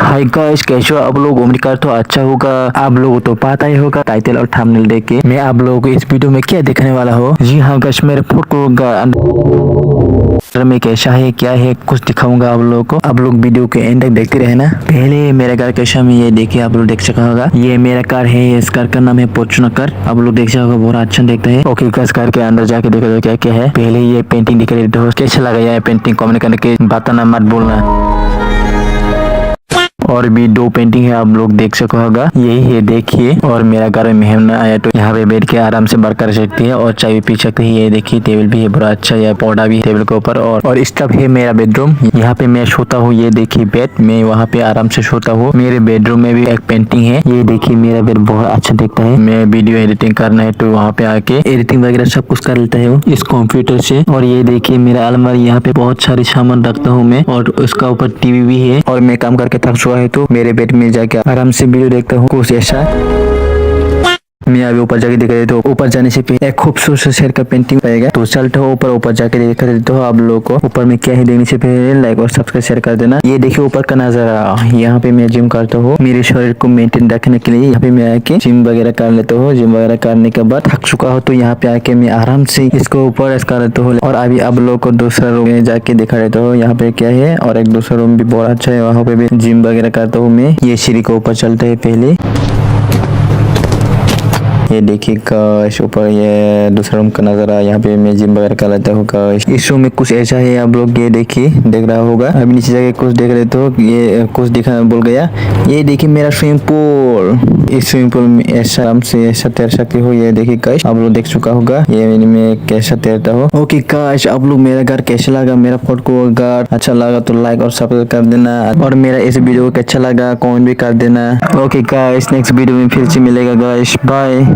Hi guys, कैसे हो आप लोग। उम्मीद करता हूँ अच्छा होगा। आप लोगों तो पता ही होगा टाइटल और थंबनेल देख के मैं आप लोगों को इस वीडियो में क्या दिखाने वाला हूँ। जी हाँ गाइस, मेरे फोटो में कैसा है क्या है कुछ दिखाऊंगा आप लोगों को। आप लोग वीडियो के एंड तक देखते रहना। पहले मेरा घर कैसा में ये देखिए, आप लोग देख सका होगा। ये मेरा कार है, इस कार का नाम है फॉर्च्यूनर कार। आप लोग देख सका होगा, बहुत अच्छा देखता है। ओके गाइस, कार के अंदर जाके देखा जाए क्या क्या है। पहले ये पेंटिंग दिखा देते हो, कैसा लगा ये पेंटिंग कमेंट करने के बताना मत बोलना। और भी दो पेंटिंग है, आप लोग देख सको होगा। यही है देखिए। और मेरा घर में मेहमान आया तो यहाँ पे बैठ के आराम से बात कर सकती है और चाय भी पी सकती है। ये देखिए टेबल भी है, बड़ा अच्छा है, पौधा भी है टेबल के ऊपर। और स्टफ है मेरा बेडरूम। यहाँ पे मैं सोता हूँ। ये देखिए बेड, मैं वहाँ पे आराम से सोता हूँ। मेरे बेडरूम में भी एक पेंटिंग है। ये देखिए मेरा बेड बहुत अच्छा दिखता है। मैं वीडियो एडिटिंग करना है तो वहाँ पे आके एडिटिंग वगैरह सब कुछ कर लेता है इस कंप्यूटर से। और ये देखिए मेरा अलमारी, यहाँ पे बहुत सारे सामान रखता हूँ मैं। और उसका ऊपर टीवी भी है। और मैं काम करके थक चुका है तो मेरे बेड में जाके आराम से वीडियो देखता हूँ कुछ ऐसा। मैं अभी ऊपर जाके दिखा देता हूँ। ऊपर जाने से पहले एक खूबसूरत शेर का पेंटिंग पाएगा तो चलते हो ऊपर जाके दिखा देता हूँ आप लोगों को। ऊपर में क्या है देखने से पहले लाइक और सब्सक्राइब शेयर कर देना। ये देखिए ऊपर का नजारा। यहाँ पे मैं जिम करता हूँ मेरे शरीर को मेंटेन रखने के लिए। यहाँ पे मैं आके जिम वगैरह कर लेता हूँ। जिम वगैरह करने के बाद थक चुका हो तो यहाँ पे आके मैं आराम से इसको ऊपर कर लेता हूँ। और अभी आप लोग को दूसरा रूम में जाके दिखा देता हूँ यहाँ पे क्या है। और एक दूसरा रूम भी बहुत अच्छा है, वहाँ पे भी जिम वगैरह करता हूँ मैं। ये सीढ़ी को ऊपर चलते है पहले। ये देखिए गाइस, ऊपर ये दूसरा रूम का नजारा। यहाँ पे मैं जिम वगैरह कर लेता हूँ गाइस। इस रूम में कुछ ऐसा है, आप लोग ये देखिए देख रहा होगा। अभी नीचे जाके कुछ देख रहे तो ये कुछ दिखा बोल गया। ये देखिए मेरा स्विमिंग पूल। इस स्विमिंग पूल में ऐसा आराम से ऐसा तैर सकते हो। ये देखिए गाइस, आप लोग देख चुका होगा ये मैं कैसा तैरता हूँ। ओके गाइस, आप लोग मेरा घर कैसा लगा, मेरा फोटो घर अच्छा लगा तो लाइक और सब्सक्राइब कर देना। और मेरा इस वीडियो को अच्छा लगा कमेंट भी कर देना। ओके गाइस, नेक्स्ट वीडियो में फिर से मिलेगा गाइस, बाय।